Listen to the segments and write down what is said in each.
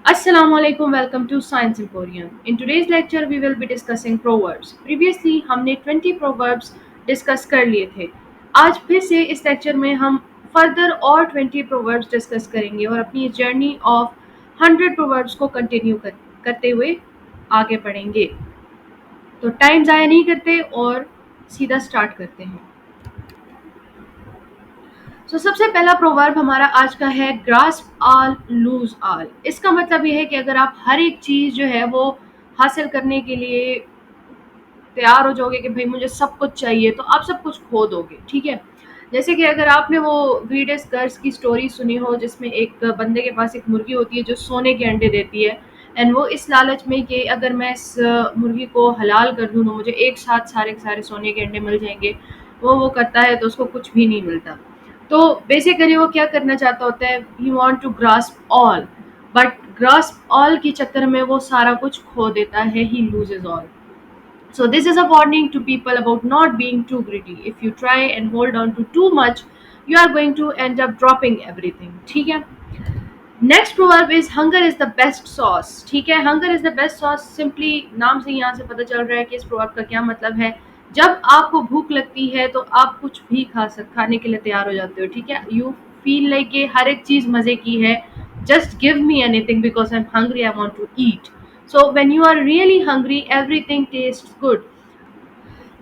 Assalamu alaikum, welcome to Science Emporium. In today's lecture we will be discussing proverbs. Previously हमने 20 proverbs discuss कर लिए थे. आज फिर से इस लेक्चर में हम फर्दर और 20 proverbs डिस्कस करेंगे और अपनी जर्नी ऑफ 100 proverbs को कंटिन्यू करते हुए आगे बढ़ेंगे. तो टाइम ज़ाया नहीं करते और सीधा स्टार्ट करते हैं. सबसे पहला प्रोवर्ब हमारा आज का है ग्रास्प ऑल लूज ऑल. इसका मतलब ये है कि अगर आप हर एक चीज़ जो है वो हासिल करने के लिए तैयार हो जाओगे कि भाई मुझे सब कुछ चाहिए, तो आप सब कुछ खो दोगे. ठीक है, जैसे कि अगर आपने वो ग्रीडेस्ट गर्ल्स की स्टोरी सुनी हो जिसमें एक बंदे के पास एक मुर्गी होती है जो सोने के अंडे देती है, एंड वो इस लालच में कि अगर मैं इस मुर्गी को हलाल कर दूँ तो मुझे एक साथ सारे के सारे सोने के अंडे मिल जाएंगे. वो करता है तो उसको कुछ भी नहीं मिलता. तो बेसिकली वो क्या करना चाहता होता है, he want to grasp all, but grasp all के चक्कर में वो सारा कुछ खो देता है. He loses all. So this is a warning to people about not being too greedy. If you try and hold on to too much, you are going to end up dropping everything. ठीक है. Next proverb is hunger is the best sauce. ठीक है, hunger is the best sauce simply नाम से यहाँ से पता चल रहा है कि इस प्रोवर्ब का क्या मतलब है. जब आपको भूख लगती है तो आप कुछ भी खाने के लिए तैयार हो जाते हो. ठीक है, यू फील लाइक कि हर एक चीज मजे की है. Just give me anything because I am hungry, I want to eat. So when you are really hungry, everything tastes good.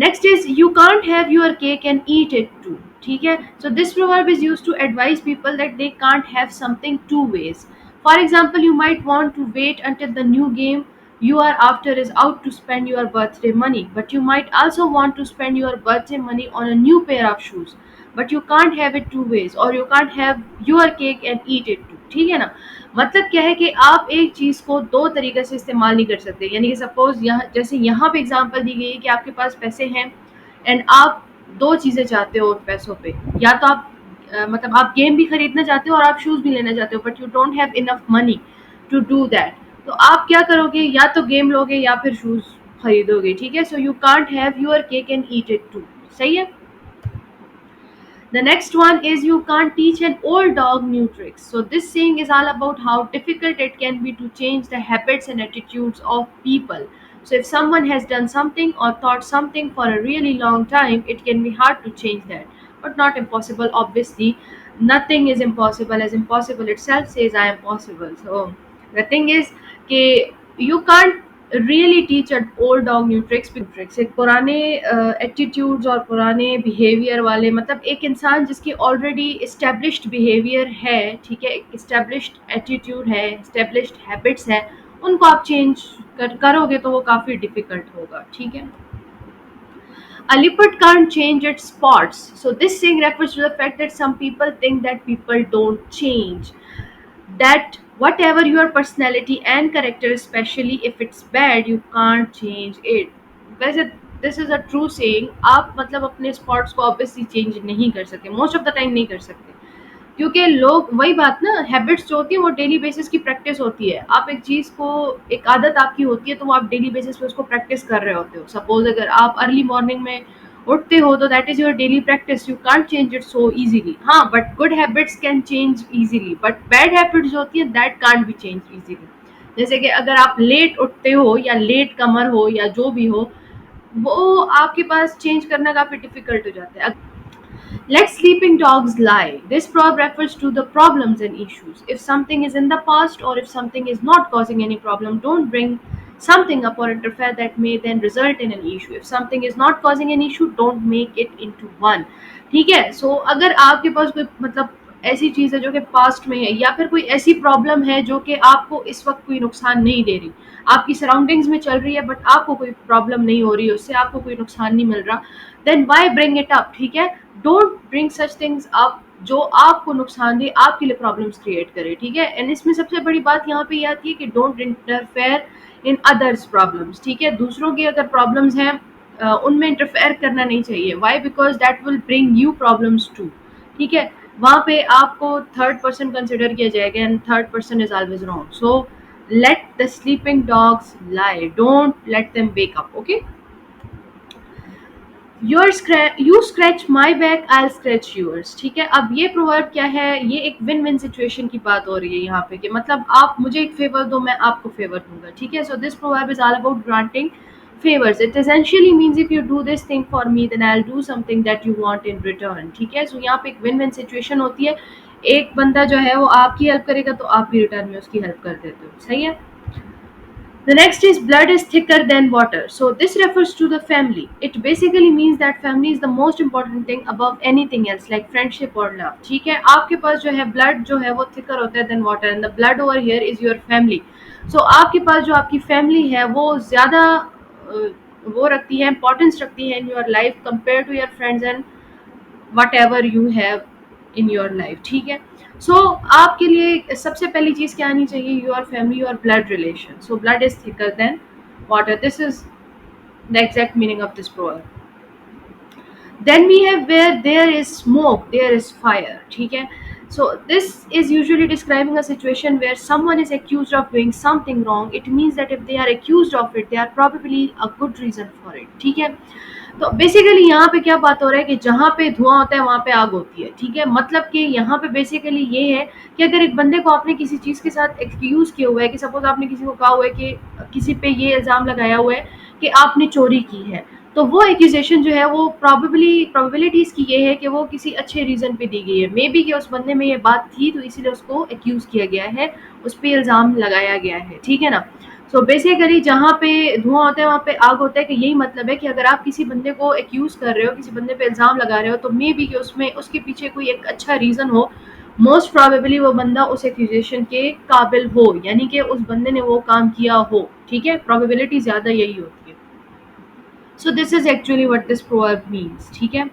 Next is you can't have your cake and eat it too. ठीक है, so this proverb is used to advise people that they can't have something two ways. For example, you might want to wait until the new game you are after is out to spend your birthday money, but you might also want to spend your birthday money on a new pair of shoes. But you can't have it two ways, or you can't have your cake and eat it too. ठीक है ना. मतलब क्या है कि आप एक चीज़ को दो तरीके से इस्तेमाल नहीं कर सकते. यानी कि सपोज यहाँ जैसे यहाँ पे एग्जांपल दी गई है कि आपके पास पैसे हैं एंड आप दो चीज़ें चाहते हो पैसों पे. या तो आप मतलब आप गेम भी खरीदना चाहते हो और आप शूज़ भी लेना चाहते हो, but you don't have enough money to do that. तो आप क्या करोगे, या तो गेम लोगे या फिर शूज़ खरीदोगे. ठीक है, so you can't have your cake and eat it too. सही है. The next one is you can't teach an old dog new tricks. So this saying is all about how difficult it can be to change the habits and attitudes of people. So if someone has done something or thought something for a really long time, it can be hard to change that. But not impossible, obviously. Nothing is impossible, as impossible itself says I am possible. So the thing is कि you can't really teach a old dog new tricks. एक पुराने attitudes और पुराने behaviour वाले, मतलब एक इंसान जिसकी ऑलरेडी इस्टेब्लिश्ड बिहेवियर है, ठीक है, एक इस्टेब्लिश्ड एटीट्यूड है, इस्टेब्लिश्ड हैबिट्स है, उनको आप चेंज करोगे तो वो काफ़ी डिफिकल्ट होगा. ठीक है. A leopard can't change its spots. So this saying refers to the fact that some people think that people don't change, that whatever your personality and character, especially if it's bad, you can't change it. वैसे this is a true saying. आप मतलब अपने spots को obviously change नहीं कर सकते, most of the time नहीं कर सकते, क्योंकि लोग वही बात ना, हैबिट्स जो होती है वो डेली बेसिस की प्रैक्टिस होती है. आप एक चीज़ को, एक आदत आपकी होती है तो वो आप डेली बेसिस पे उसको प्रैक्टिस कर रहे होते हो. सपोज अगर आप अर्ली मॉर्निंग में उठते हो तो that is your daily practice. You can't change it so easily. हाँ, but good habits can change easily, but bad habits जो होती है that can't be change easily. जैसे कि अगर आप लेट उठते हो या लेट कमर हो या जो भी हो, वो आपके पास चेंज करना काफ़ी डिफिकल्ट हो जाता है. Let sleeping dogs lie. This proverb refers to the problems and issues. If something is in the past or if something is not causing any problem, don't bring something up or interfere that may then result in an issue. If something is not causing an issue, don't make it into one. ठीक है. सो अगर आपके पास कोई मतलब ऐसी चीज़ है जो कि पास्ट में है, या फिर कोई ऐसी प्रॉब्लम है जो कि आपको इस वक्त कोई नुकसान नहीं दे रही, आपकी सराउंडिंग्स में चल रही है बट आपको कोई प्रॉब्लम नहीं हो रही है, उससे आपको कोई नुकसान नहीं मिल रहा, then why bring it up. ठीक है, don't bring such things up जो आपको नुकसान दे, आपके लिए प्रॉब्लम्स क्रिएट करे. ठीक है, एंड इसमें सबसे बड़ी बात यहाँ पे ये आती है कि don't interfere in others problems. ठीक है, दूसरों की अगर प्रॉब्लम्स हैं उनमें इंटरफेयर करना नहीं चाहिए. Why? Because that will bring you problems too. ठीक है, वहाँ पे आपको थर्ड पर्सन कंसिडर किया जाएगा and third person is always wrong. So let the sleeping dogs lie, don't let them wake up. Okay. You scratch my back I scratch yours. ठीक है, अब ये प्रोवर्ब क्या है, ये एक विन विन सिचुएशन की बात हो रही है यहाँ पे कि मतलब आप मुझे एक फेवर दो, मैं आपको फेवर दूंगा। ठीक है, so this proverb is all about granting favors. It essentially means if you do this thing for me then I'll do something that you want in return। ठीक है, सो यहाँ पे एक विन विन सिचुएशन होती है, एक बंदा जो है वो आपकी हेल्प करेगा तो आप भी रिटर्न में उसकी हेल्प कर देते हो। सही है। The next is blood is thicker than water. So this refers to the family. It basically means that family is the most important thing above anything else, like friendship or love. ठीक है, आपके पास जो है blood जो है वो thicker होता है than water, and the blood over here is your family. So आपके पास जो आपकी family है वो ज़्यादा वो रखती है, importance रखती है in your life compared to your friends and whatever you have in your life। ठीक है, सो आपके लिए सबसे पहली चीज क्या आनी चाहिए, योर फैमिली और blood relation. So blood is thicker than water, this is the exact meaning of this proverb. Then we have where there is smoke, there is fire। ठीक है, so this is usually describing a situation where someone is accused of doing something wrong। It means that if they are accused of it, they are probably a good reason for it। ठीक है, तो basically यहाँ पे क्या बात हो रहा है कि जहाँ पे धुआं होता है वहाँ पे आग होती है। ठीक है, मतलब कि यहाँ पे बेसिकली ये है कि अगर एक बंदे को आपने किसी चीज़ के साथ एक्सक्यूज किया हुआ है, कि सपोज आपने किसी को कहा हुआ है कि किसी पे ये इल्ज़ाम लगाया हुआ है कि आपने चोरी की है, तो वो एक्यूजेशन जो है वो प्रोबेबिलिटी इसकी ये है कि वो किसी अच्छे रीज़न पे दी गई है। मे बी कि उस बंदे में ये बात थी तो इसीलिए उसको एक्यूज़ किया गया है, उस पर इल्ज़ाम लगाया गया है। ठीक है ना, सो बेसिकली जहाँ पे धुआं होता है वहाँ पे आग होता है, कि यही मतलब है कि अगर आप किसी बंदे को एक्यूज कर रहे हो, किसी बंदे पे इल्ज़ाम लगा रहे हो, तो मे बी कि उसमें उसके पीछे कोई एक अच्छा रीज़न हो। मोस्ट प्रोबेबली वो बंदा उस एक्यूजेशन के काबिल हो, यानी कि उस बंदे ने वो काम किया हो। ठीक है, प्रोबेबिलिटी ज़्यादा यही होती है। So this is actually what this proverb means. ठीक है,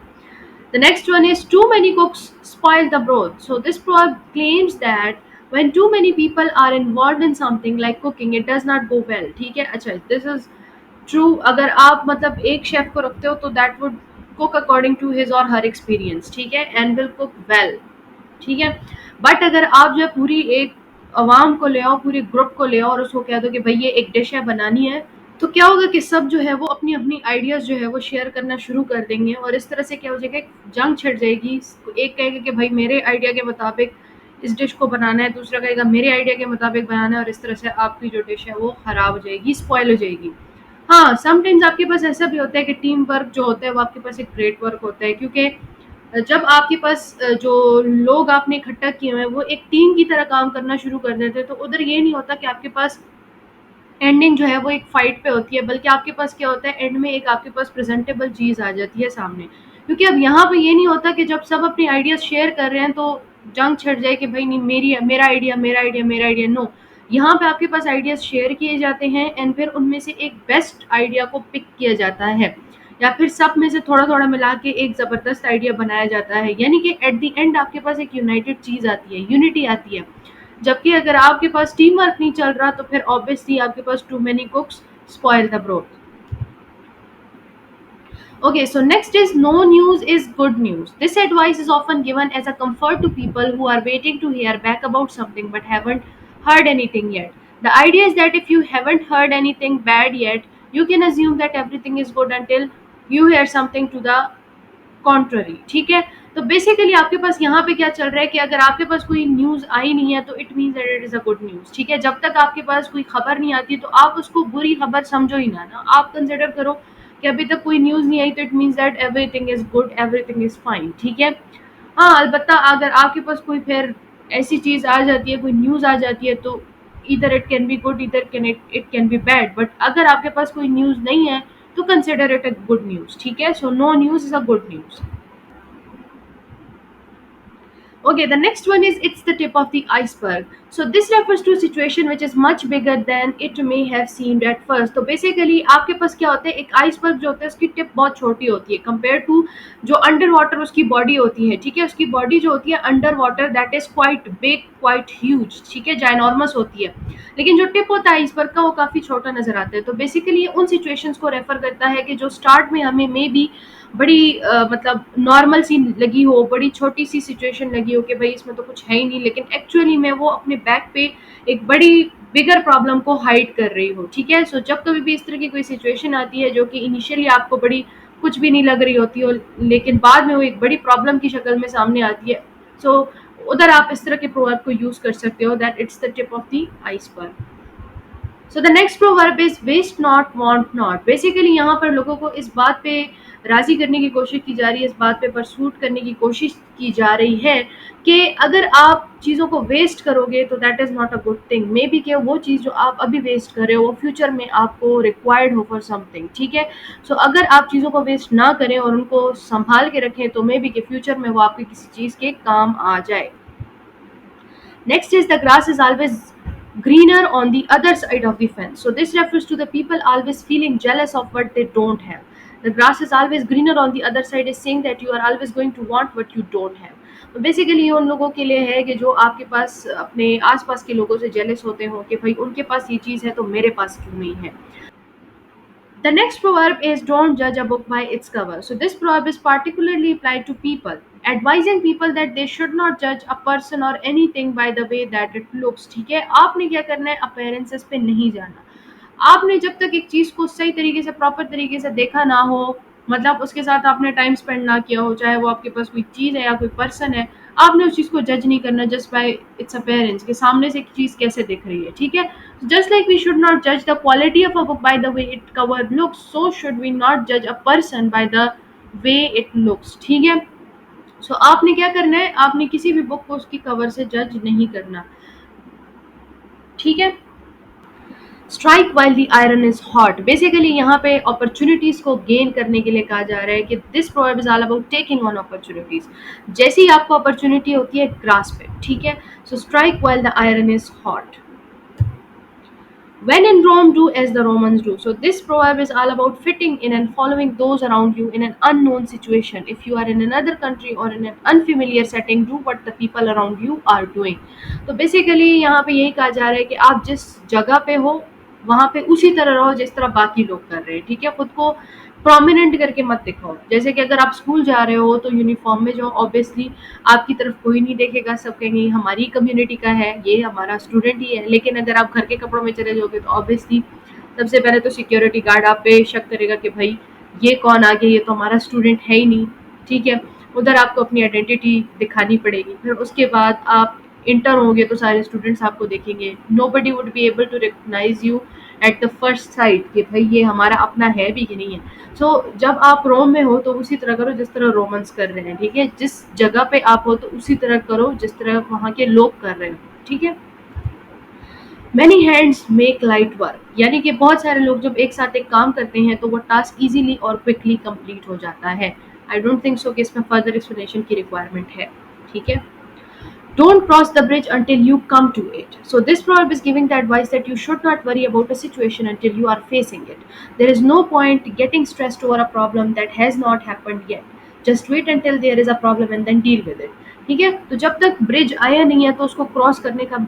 the next one is too many cooks spoil the broth. So this proverb claims that when too many people are involved in something like cooking, it does not go well। ठीक है, अच्छा, this is true। अगर आप मतलब एक chef को रखते हो तो that would cook according to his or her experience। ठीक है, and will cook well। ठीक है, बट अगर आप जो है पूरी एक अवाम को ले आओ, पूरे ग्रुप को ले आओ और उसको कह दो कि भाई ये एक डिश है बनानी है, तो क्या होगा कि सब जो है वो अपनी अपनी आइडियाज जो है वो शेयर करना शुरू कर देंगे, और इस तरह से क्या हो जाएगा, एक जंग छिड़ जाएगी। एक कहेगा कि भाई मेरे आइडिया के मुताबिक इस डिश को बनाना है, दूसरा कहेगा मेरे आइडिया के मुताबिक बनाना है, और इस तरह से आपकी जो डिश है वो खराब हो जाएगी, स्पॉइल हो जाएगी। हाँ, समटाइम्स आपके पास ऐसा भी होता है कि टीम वर्क जो होता है वो आपके पास एक ग्रेट वर्क होता है, क्योंकि जब आपके पास जो लोग आपने इकट्ठा किए हुए हैं वो एक टीम की तरह काम करना शुरू कर देते हैं, तो उधर ये नहीं होता कि आपके पास एंडिंग जो है वो एक फाइट पे होती है, बल्कि आपके पास क्या होता है, एंड में एक आपके पास प्रेजेंटेबल चीज़ आ जाती है सामने। क्योंकि अब यहाँ पे ये नहीं होता कि जब सब अपनी आइडियाज शेयर कर रहे हैं तो जंग छिड़ जाए कि भाई नहीं मेरी मेरा आइडिया मेरा आइडिया मेरा आइडिया। नो, यहाँ पे आपके पास आइडियाज शेयर किए जाते हैं एंड फिर उनमें से एक बेस्ट आइडिया को पिक किया जाता है, या फिर सब में से थोड़ा थोड़ा मिला के एक ज़बरदस्त आइडिया बनाया जाता है, यानी कि एट द एंड आपके पास एक यूनाइटेड चीज़ आती है, यूनिटी आती है। जबकि अगर आपके पास टीम वर्क नहीं चल रहा तो फिर ऑब्वियसली आपके पास too many cooks spoil the broth. Okay, so next is no news is good news. This advice is often given as a comfort to people who are waiting to hear back about something but haven't heard anything yet. The idea is that if you haven't heard anything bad yet, you can assume that everything is good until you hear something to the contrary. ठीक है, तो basically आपके पास यहाँ पे क्या चल रहा है कि अगर आपके पास कोई न्यूज़ आई नहीं है तो it means that it is a good news. ठीक है, जब तक आपके पास कोई खबर नहीं आती तो आप उसको बुरी खबर समझो ही ना, आप कंसिडर करो कि अभी तक कोई न्यूज़ नहीं आई तो it means that everything is good, everything is fine. ठीक है, हाँ, अलबत्ता अगर आपके पास कोई फिर ऐसी चीज़ आ जाती है, कोई न्यूज़ आ जाती है, तो इधर इट कैन बी गुड, इधर it can be bad, but अगर आपके पास कोई न्यूज़ नहीं है तो consider it a good news. ठीक है, so no news is a good news. Okay, the next one is it's the tip of the iceberg. So this refers to a situation which is much bigger than it may have seemed at first. तो basically आपके पास क्या होता है, एक iceberg जो होता है उसकी टिप बहुत छोटी होती है कंपेयर टू जो अंडर वाटर उसकी बॉडी होती है। ठीक है, उसकी बॉडी जो होती है under water that is quite big, quite huge. ठीक है, जायनॉर्मस होती है, लेकिन जो टिप होता है आइसबर्ग का वो काफ़ी छोटा नजर आता है। तो बेसिकली ये उन सिचुएशंस को रेफर करता है कि जो स्टार्ट में हमें मे बी बड़ी मतलब नॉर्मल सी लगी हो, बड़ी छोटी सी सिचुएशन लगी हो कि भाई इसमें तो कुछ है ही नहीं, लेकिन एक्चुअली में वो अपने बैक पे एक बड़ी बिगर प्रॉब्लम को हाइड कर रही हो। ठीक है, सो जब कभी भी इस तरह की कोई सिचुएशन आती है जो कि इनिशियली आपको बड़ी कुछ भी नहीं लग रही होती हो, लेकिन बाद में वो एक बड़ी प्रॉब्लम की शक्ल में सामने आती है। सो उधर आप इस तरह के प्रोवर्ब को यूज कर सकते हो, that it's the tip of the iceberg. So the next proverb is waste not want not. बेसिकली यहाँ पर लोगों को इस बात पे राजी करने की कोशिश की जा रही है, इस बात पे परसूट करने की कोशिश की जा रही है कि अगर आप चीज़ों को वेस्ट करोगे तो that is not a good thing. May be कि वो चीज़ जो आप अभी वेस्ट कर रहे हो वो फ्यूचर में आपको रिक्वायर्ड हो फॉर समथिंग, ठीक है। सो अगर आप चीज़ों को वेस्ट ना करें और उनको संभाल के रखें तो मे बी कि फ्यूचर में वो आपकी किसी चीज़ के काम आ जाए। Next is the grass is always greener on the other side of the fence. So this refers to the people always feeling jealous of what they don't have. The grass is always greener on the other side is saying that you are always going to want what you don't have. तो basically ये उन लोगों के लिए है कि जो आपके पास अपने आसपास के लोगों से जेलस होते हो कि भाई उनके पास ये चीज़ है तो मेरे पास क्यों नहीं है। The next proverb is don't judge a book by its cover. So this proverb is particularly applied to people, advising people that they should not judge a person or anything by the way that it looks. ठीक है, आपने क्या करना है, appearances पे नहीं जाना। आपने जब तक एक चीज़ को सही तरीके से प्रॉपर तरीके से देखा ना हो, मतलब उसके साथ आपने टाइम स्पेंड ना किया हो, चाहे वो आपके पास कोई चीज़ है या कोई पर्सन है, आपने उस चीज़ को जज नहीं करना जस्ट बाय इट्स अपीयरेंस के सामने से एक चीज़ कैसे दिख रही है, ठीक है। Just like we should not जज the quality of a book by the way it cover looks, so should we not जज a person by the way it looks, ठीक है। सो आपने क्या करना है, आपने किसी भी बुक को उसकी कवर से जज नहीं करना, ठीक है। Strike while the iron is hot. Basically यहाँ पे अपॉर्चुनिटीज को गेन करने के लिए कहा जा रहा है कि this proverb is all about taking on opportunities. जैसे ही आपको अपॉर्चुनिटी होती है ग्रास पे, ठीक है। So strike while the iron is hot. When in Rome, do as the Romans do. So this proverb is all about fitting in and following those around you in an unknown situation. If you are in another country or in an unfamiliar setting, do what the people around you are doing. तो basically यहाँ पे यही कहा जा रहा है कि आप जिस जगह पे हो वहाँ पे उसी तरह रहो जिस तरह बाकी लोग कर रहे हैं, ठीक है। खुद को प्रोमिनेंट करके मत दिखाओ। जैसे कि अगर आप स्कूल जा रहे हो तो यूनिफॉर्म में जाओ, ऑब्वियसली आपकी तरफ कोई नहीं देखेगा, सब कहेंगे हमारी कम्युनिटी का है, ये हमारा स्टूडेंट ही है। लेकिन अगर आप घर के कपड़ों में चले जाओगे तो ऑब्वियसली सबसे पहले तो सिक्योरिटी गार्ड आप पे शक करेगा कि भाई ये कौन आ गया, ये तो हमारा स्टूडेंट है ही नहीं, ठीक है। उधर आपको अपनी आइडेंटिटी दिखानी पड़ेगी। फिर उसके बाद आप इंटर होंगे तो सारे स्टूडेंट्स आपको देखेंगे। Nobody would be able to recognise you at the first sight कि भाई ये हमारा अपना है भी कि नहीं है। सो जब आप रोम में हो तो उसी तरह करो जिस तरह रोमन्स कर रहे हैं, ठीक है। जिस जगह पे आप हो तो उसी तरह करो जिस तरह वहाँ के लोग कर रहे हो, ठीक है। Many hands make light work, यानी कि बहुत सारे लोग जब एक साथ एक काम करते हैं तो वो टास्क इजीली और क्विकली कंप्लीट हो जाता है। आई डोंट थिंक सो कि इसमें फर्दर एक्सप्लेनेशन की रिक्वायरमेंट है, ठीक है। Don't cross the bridge until you come to it. So this proverb is giving the advice that you should not worry about a situation until you are facing it. There is no point getting stressed over a problem that has not happened yet. Just wait until there is a problem and then deal with it. ठीक है, तो जब तक bridge आया नहीं है तो उसको क्रॉस करने का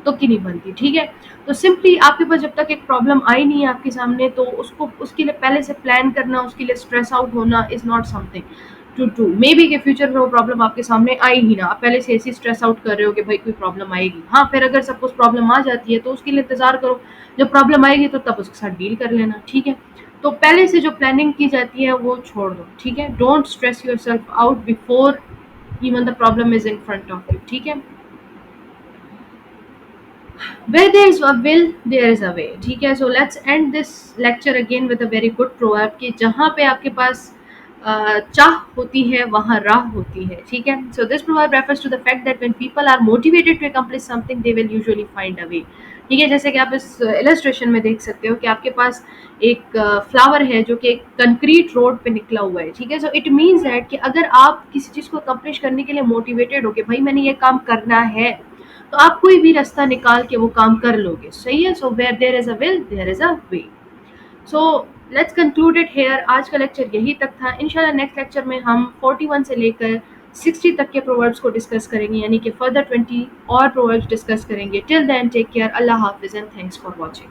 तो की नहीं बनती, ठीक है। तो सिंपली आपके पास जब तक एक प्रॉब्लम आई नहीं है आपके सामने तो उसको उसके लिए पहले से प्लान करना, उसके लिए स्ट्रेस आउट होना is not something to do. Maybe के फ्यूचर में वो प्रॉब्लम आपके सामने आई ही ना, आप पहले से ऐसी स्ट्रेस आउट कर रहे हो कि भाई कोई प्रॉब्लम आएगी। हाँ, फिर अगर सपोज प्रॉब्लम आ जाती है तो उसके लिए इंतजार करो, जब प्रॉब्लम आएगी तो तब उसके साथ डील कर लेना, ठीक है। तो पहले से जो प्लानिंग की जाती है वो छोड़ दो, ठीक है। Don't stress your self out before even the problem is in front of you, ठीक है। Where there is a will, there is a way, ठीक है। So let's end this lecture again with a very good proverb कि जहाँ पे आपके पास चाह होती है वहाँ राह होती है, ठीक है। So this proverb refers to the fact that when people are motivated to accomplish something, they will usually find a way, ठीक है। जैसे कि आप इस इलस्ट्रेशन में देख सकते हो कि आपके पास एक फ्लावर है जो कि एक कंक्रीट रोड पे निकला हुआ है, ठीक है। सो इट मीन्स दैट कि अगर आप किसी चीज़ को अकम्प्लिश करने के लिए मोटिवेटेड हो कि भाई मैंने ये काम करना है तो आप कोई भी रास्ता निकाल के वो काम कर लोगे, सही है। So where there is a will there is a way. So let's conclude it here. आज का लेक्चर यही तक था। इंशाल्लाह नेक्स्ट लेक्चर में हम 41 से लेकर 60 तक के प्रोवर्ब्स को डिस्कस करेंगे, यानी कि फर्दर 20 और प्रोवर्ब्स डिस्कस करेंगे। टिल देन टेक केयर, अल्लाह हाफिज़ एंड थैंक्स फॉर वॉचिंग।